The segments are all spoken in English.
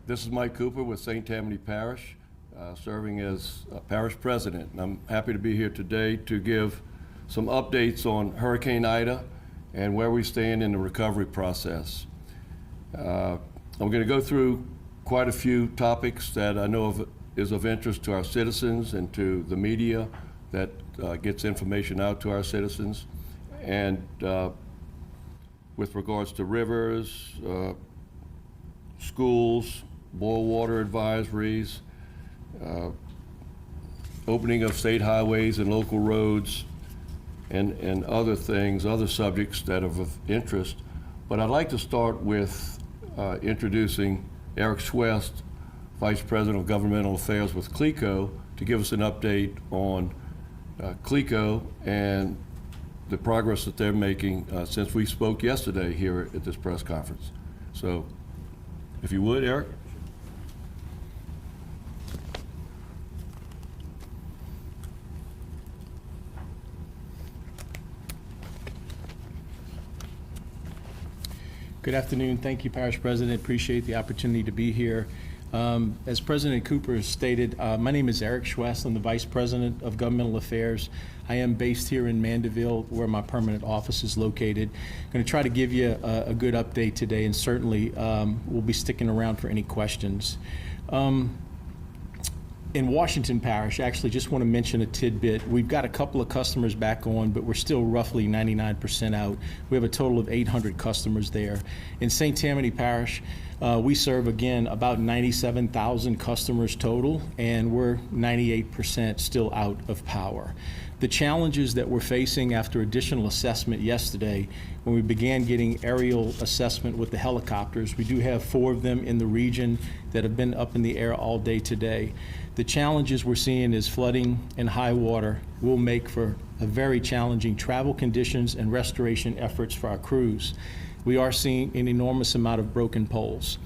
This is Mike Cooper with St. Tammany Parish, serving as Parish President. And I'm happy to be here today to give some updates on Hurricane Ida and where we stand in the recovery process. I'm going to go through quite a few topics that I know is of interest to our citizens and to the media that gets information out to our citizens. And with regards to rivers, schools, boil water advisories, opening of state highways and local roads, and other things, other subjects that are of interest. But I'd like to start with introducing Eric Schwest, Vice President of Governmental Affairs with Cleco, to give us an update on Cleco and the progress that they're making since we spoke yesterday here at this press conference. So, if you would, Eric. Good afternoon. Thank you, Parish President. Appreciate the opportunity to be here. As President Cooper stated, my name is Eric Schwest. I'm the Vice President of Governmental Affairs. I am based here in Mandeville, where my permanent office is located. I'm going to try to give you a good update today, and certainly we'll be sticking around for any questions. In Washington Parish, actually just want to mention a tidbit. We've got a couple of customers back on, but we're still roughly 99% out. We have a total of 800 customers there. In St. Tammany Parish, we serve, again, about 97,000 customers total, and we're 98% still out of power. The challenges that we're facing after additional assessment yesterday, when we began getting aerial assessment with the helicopters, we do have 4 of them in the region that have been up in the air all day today. The challenges we're seeing is flooding and high water will make for a very challenging travel conditions and restoration efforts for our crews. We are seeing an enormous amount of broken poles,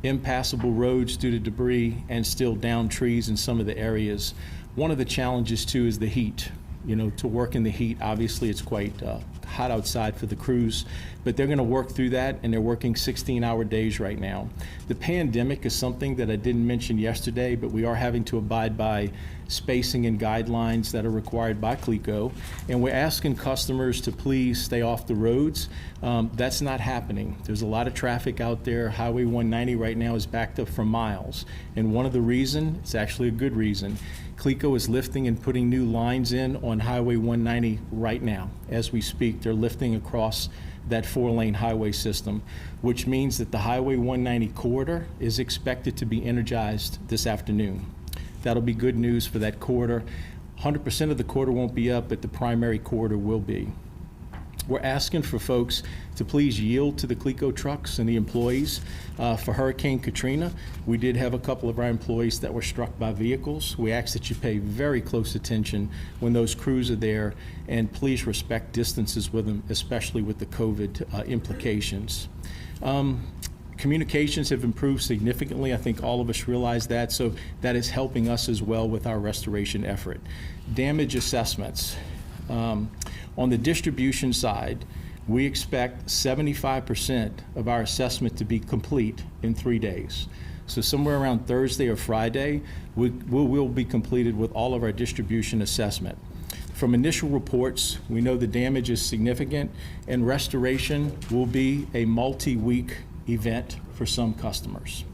impassable roads due to debris, and still downed trees in some of the areas. One of the challenges too is the heat. You know, to work in the heat, obviously it's quite hot outside for the crews, but they're going to work through that, and they're working 16-hour days right now. The pandemic is something that I didn't mention yesterday, but we are having to abide by spacing and guidelines that are required by Cleco, and we're asking customers to please stay off the roads. That's not happening. There's a lot of traffic out there. Highway 190 right now is backed up for miles, and one of the reasons, it's actually a good reason, Cleco is lifting and putting new lines in on Highway 190 right now. As we speak, they're lifting across that 4-lane highway system, which means that the Highway 190 corridor is expected to be energized this afternoon. That'll be good news for that corridor. 100% of the corridor won't be up, but the primary corridor will be. We're asking for folks to please yield to the Cleco trucks and the employees. For Hurricane Katrina, we did have a couple of our employees that were struck by vehicles. We ask that you pay very close attention when those crews are there, and please respect distances with them, especially with the COVID implications. Communications have improved significantly. I think all of us realize that, so that is helping us as well with our restoration effort. Damage assessments. On the distribution side, we expect 75% of our assessment to be complete in 3 days. So somewhere around Thursday or Friday, we will be completed with all of our distribution assessment. From initial reports, we know the damage is significant, and restoration will be a multi-week event for some customers.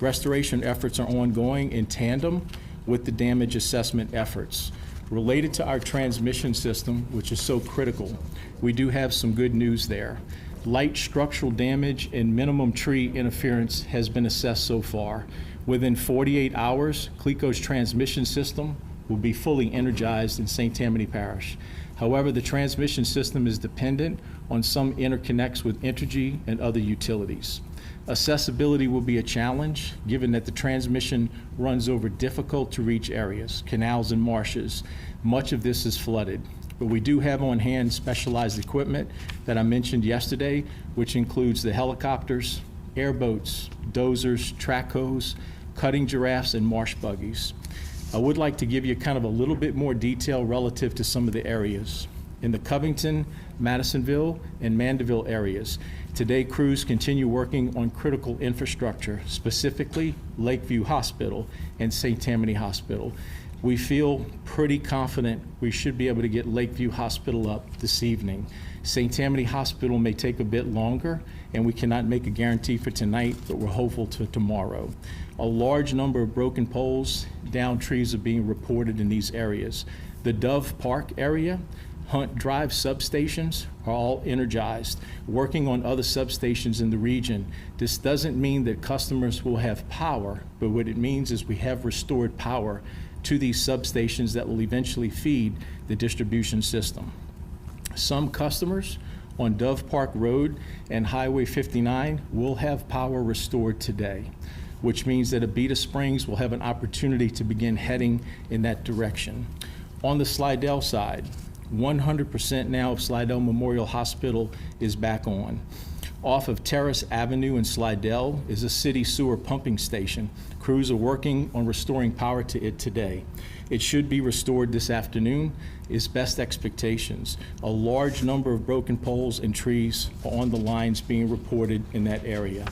Restoration efforts are ongoing in tandem with the damage assessment efforts. Related to our transmission system, which is so critical, we do have some good news there. Light structural damage and minimum tree interference has been assessed so far. Within 48 hours, Cleco's transmission system will be fully energized in St. Tammany Parish. However, the transmission system is dependent on some interconnects with Entergy and other utilities. Accessibility will be a challenge, given that the transmission runs over difficult to reach areas, canals and marshes. Much of this is flooded. But we do have on hand specialized equipment that I mentioned yesterday, which includes the helicopters, airboats, dozers, track hoes, cutting giraffes, and marsh buggies. I would like to give you kind of a little bit more detail relative to some of the areas. in the Covington, Madisonville, and Mandeville areas. Today, crews continue working on critical infrastructure, specifically Lakeview Hospital and St. Tammany Hospital. We feel pretty confident we should be able to get Lakeview Hospital up this evening. St. Tammany Hospital may take a bit longer, and we cannot make a guarantee for tonight, but we're hopeful to tomorrow. A large number of broken poles, downed trees are being reported in these areas. The Dove Park area, Hunt Drive substations are all energized, working on other substations in the region. This doesn't mean that customers will have power, but what it means is we have restored power to these substations that will eventually feed the distribution system. Some customers on Dove Park Road and Highway 59 will have power restored today, which means that Abita Springs will have an opportunity to begin heading in that direction. On the Slidell side, 100% now of Slidell Memorial Hospital is back on. Off of Terrace Avenue in Slidell is a city sewer pumping station. Crews are working on restoring power to it today. It should be restored this afternoon, is best expectations. A large number of broken poles and trees are on the lines being reported in that area.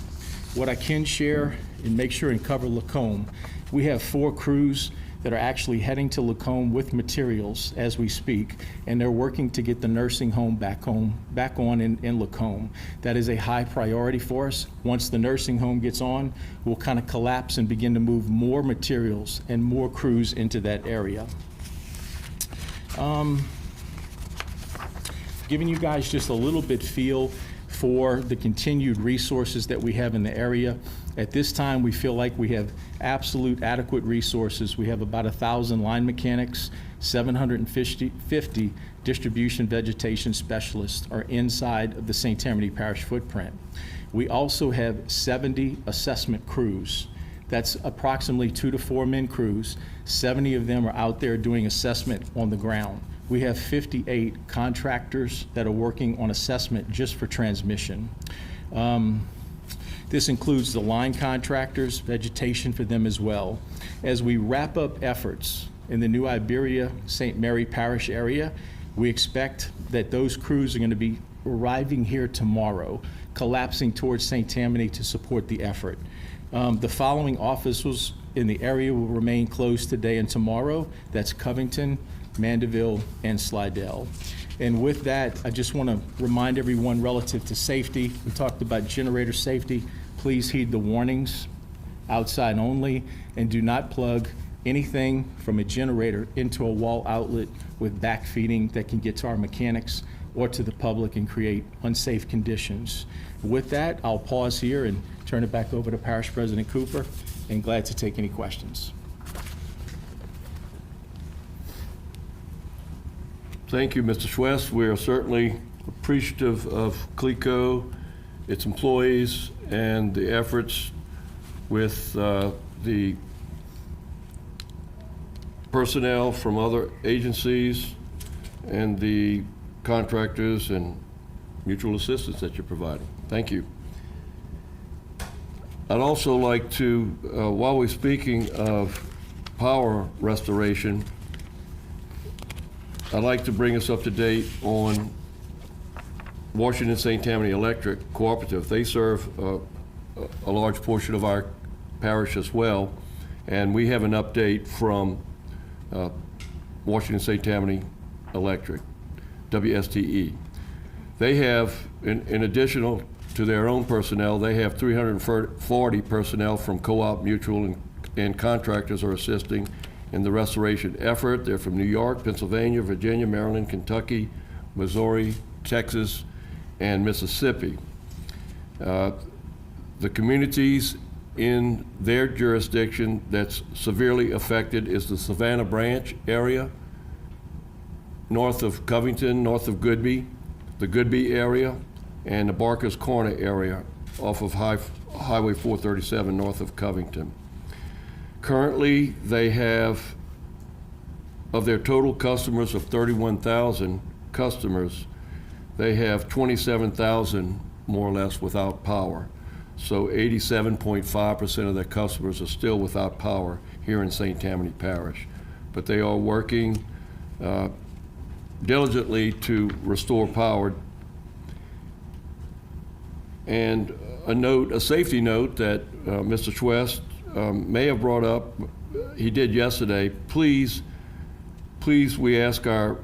What I can share and make sure and cover Lacombe, we have 4 crews that are actually heading to Lacombe with materials as we speak, and they're working to get the nursing home back on in Lacombe. That is a high priority for us. Once the nursing home gets on, we'll kind of collapse and begin to move more materials and more crews into that area. Giving you guys just a little bit feel for the continued resources that we have in the area. At this time, we feel like we have absolute adequate resources. We have about 1,000 line mechanics, 750 distribution vegetation specialists are inside of the St. Tammany Parish footprint. We also have 70 assessment crews. That's approximately 2 to 4 men crews. 70 of them are out there doing assessment on the ground. We have 58 contractors that are working on assessment just for transmission. This includes the line contractors, vegetation for them as well. As we wrap up efforts in the New Iberia, St. Mary Parish area, we expect that those crews are going to be arriving here tomorrow, collapsing towards St. Tammany to support the effort. The following offices in the area will remain closed today and tomorrow. That's Covington, Mandeville, and Slidell. And with that, I just want to remind everyone relative to safety. We talked about generator safety. Please heed the warnings, outside only, and do not plug anything from a generator into a wall outlet with backfeeding that can get to our mechanics or to the public and create unsafe conditions. With that, I'll pause here and turn it back over to Parish President Cooper, and glad to take any questions. Thank you, Mr. Schwest. We are certainly appreciative of Cleco, its employees, and the efforts with the personnel from other agencies and the contractors and mutual assistance that you're providing. Thank you. I'd also like to, while we're speaking of power restoration, I'd like to bring us up to date on Washington St. Tammany Electric Cooperative. They serve a large portion of our parish as well, and we have an update from Washington St. Tammany Electric, WSTE. They have, in additional to their own personnel, they have 340 personnel from co-op, mutual, and contractors are assisting in the restoration effort. They're from New York, Pennsylvania, Virginia, Maryland, Kentucky, Missouri, Texas, and Mississippi. The communities in their jurisdiction that's severely affected is the Savannah Branch area, north of Covington, north of Goodby, the Goodby area, and the Barker's Corner area off of Highway 437 north of Covington. Currently, they have, of their total customers of 31,000 customers, they have 27,000 more or less without power. So 87.5% of their customers are still without power here in St. Tammany Parish. But they are working diligently to restore power. And a safety note that Mr. Schwest may have brought up, he did yesterday. Please, we ask our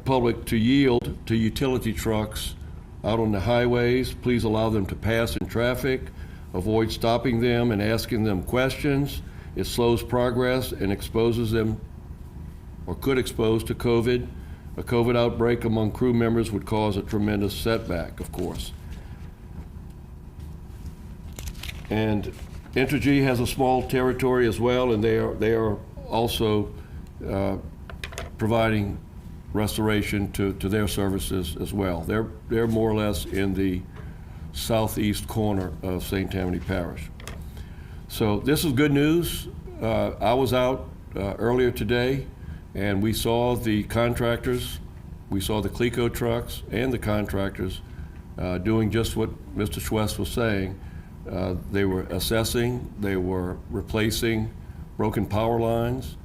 public to yield to utility trucks out on the highways. Please allow them to pass in traffic. Avoid stopping them and asking them questions. It slows progress and exposes them, or could expose, to COVID. A COVID outbreak among crew members would cause a tremendous setback, of course. And Entergy has a small territory as well, and they are also providing restoration to their services as well. They're more or less in the southeast corner of St. Tammany Parish. So this is good news. I was out earlier today, and we saw the contractors, we saw the Cleco trucks and the contractors doing just what Mr. Schwest was saying. They were assessing, they were replacing broken power lines,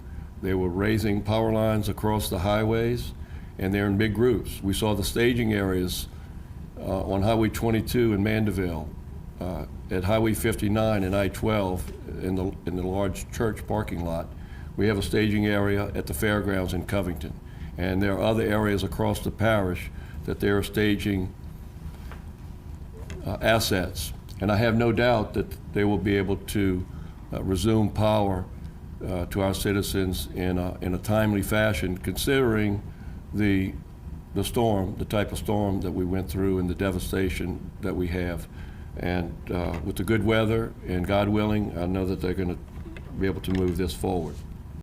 they were raising power lines across the highways, and they're in big groups. We saw the staging areas on Highway 22 in Mandeville, at Highway 59 and I-12 in the large church parking lot. We have a staging area at the fairgrounds in Covington. And there are other areas across the parish that they're staging assets. And I have no doubt that they will be able to resume power to our citizens in a timely fashion, considering the storm, the type of storm that we went through and the devastation that we have. And with the good weather and God willing, I know that they're going to be able to move this forward.